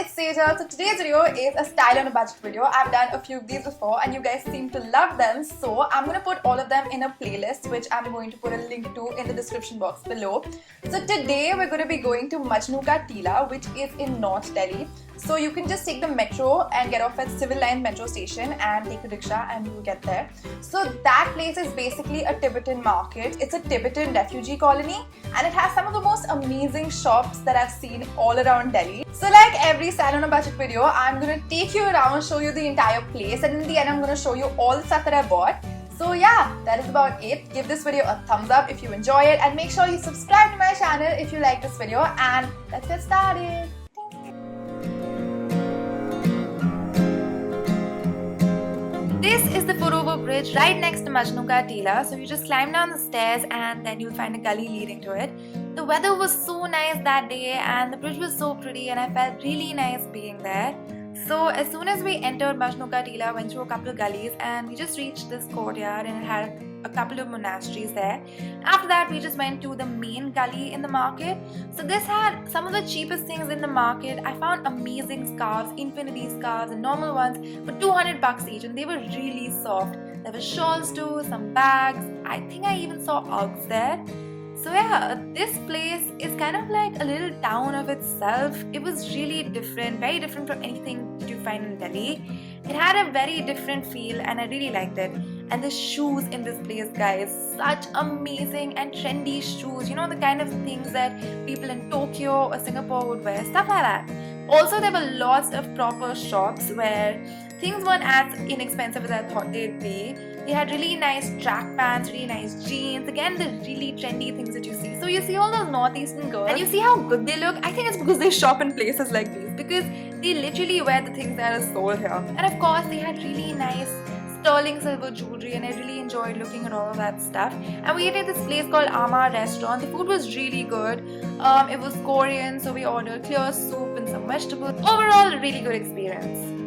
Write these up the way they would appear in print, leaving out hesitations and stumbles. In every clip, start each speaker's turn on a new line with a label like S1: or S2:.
S1: it's Sejal. So today's video is a style on a budget video. I've done a few of these before and you guys seem to love them. So I'm going to put all of them in a playlist which I'm going to put a link to in the description box below. So today we're going to be going to Majnu Ka Tila, which is in North Delhi. So you can just take the metro and get off at Civil Line metro station and take a rickshaw and you'll get there. So that place is basically a Tibetan market. It's a Tibetan refugee colony and it has some of the most amazing shops that I've seen all around Delhi. So like every style on a budget video, I'm going to take you around, show you the entire place, and in the end I'm going to show you all the stuff that I bought. So yeah, that is about it. Give this video a thumbs up if you enjoy it and make sure you subscribe to my channel if you like this video, and let's get started. This is the footover bridge right next to Majnu Ka Tila. So you just climb down the stairs and then you'll find a gully leading to it. The weather was so nice that day and the bridge was so pretty and I felt really nice being there. So as soon as we entered Majnu Ka Tila, went through a couple of gullies and we just reached this courtyard and it had a couple of monasteries there. After that we just went to the main gully in the market. So this had some of the cheapest things in the market. I found amazing scarves, infinity scarves and normal ones for 200 bucks each, and they were really soft. There were shawls too, some bags. I think I even saw Uggs there. So yeah, this place is kind of like a little town of itself. It was really different, very different from anything you find in Delhi. It had a very different feel and I really liked it. And the shoes in this place, guys, such amazing and trendy shoes. You know, the kind of things that people in Tokyo or Singapore would wear, stuff like that. Also, there were lots of proper shops where things weren't as inexpensive as I thought they'd be. They had really nice track pants, really nice jeans. Again, the really trendy things that you see. So you see all those northeastern girls and you see how good they look. I think it's because they shop in places like these, because they literally wear the things that are sold here. And of course, they had really nice sterling silver jewelry and I really enjoyed looking at all of that stuff. And we ate at this place called Ama Restaurant. The food was really good. It was Korean, so we ordered clear soup and some vegetables. Overall, a really good experience.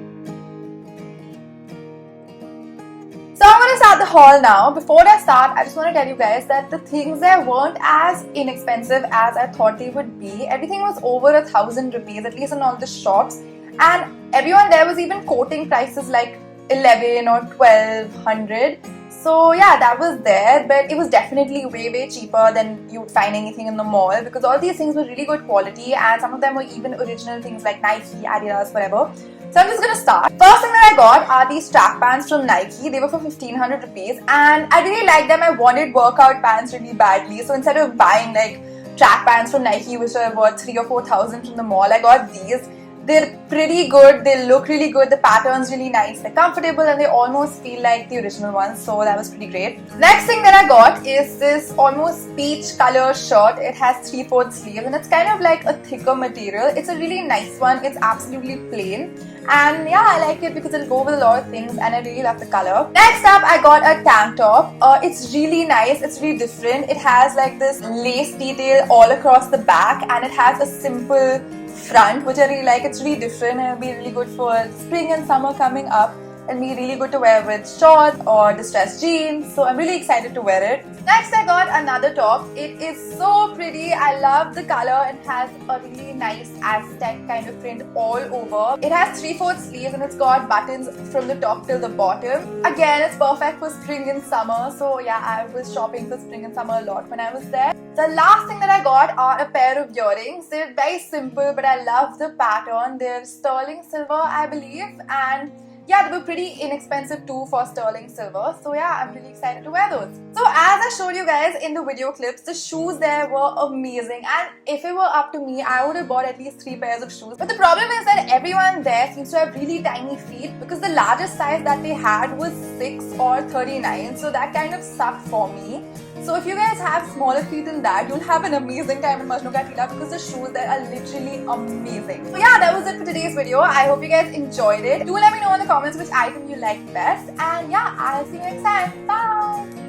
S1: So I'm going to start the haul now. Before I start, I just want to tell you guys that the things there weren't as inexpensive as I thought they would be. Everything was over 1,000 rupees, at least in all the shops. And everyone there was even quoting prices like 11 or 1200. So yeah, that was there, but it was definitely way cheaper than you would find anything in the mall, because all these things were really good quality and some of them were even original things like Nike, Adidas, whatever. So I'm just gonna start. First thing that I got are these track pants from Nike. They were for 1,500 rupees and I really liked them. I wanted workout pants really badly. So instead of buying like track pants from Nike which are worth 3,000 or 4,000 from the mall, I got these. They're pretty good, they look really good, the pattern's really nice, they're comfortable and they almost feel like the original ones, so that was pretty great. Next thing that I got is this almost peach color shirt. It has 3/4 sleeves and it's kind of like a thicker material. It's a really nice one, it's absolutely plain. And yeah, I like it because it'll go with a lot of things and I really love the color. Next up, I got a tank top. It's really nice, it's really different. It has like this lace detail all across the back and it has a simple front, which I really like. It's really different and it'll be really good for spring and summer coming up and be really good to wear with shorts or distressed jeans. So I'm really excited to wear it. Next, I got another top. It is so pretty. I love the color. It has a really nice Aztec kind of print all over. It has 3/4 sleeves and it's got buttons from the top till the bottom. Again, it's perfect for spring and summer. So yeah, I was shopping for spring and summer a lot when I was there. The last thing that I got are a pair of earrings. They're very simple, but I love the pattern. They're sterling silver, I believe, and yeah, they were pretty inexpensive too for sterling silver. So yeah, I'm really excited to wear those. So as I showed you guys in the video clips, the shoes there were amazing. And if it were up to me, I would have bought at least 3 pairs of shoes. But the problem is that everyone there seems to have really tiny feet, because the largest size that they had was 6 or 39. So that kind of sucked for me. So if you guys have smaller feet than that, you'll have an amazing time in Majnu Ka Tila because the shoes there are literally amazing. So yeah, that was it for today's video. I hope you guys enjoyed it. Do let me know in the comments which item you liked best. And yeah, I'll see you next time. Bye!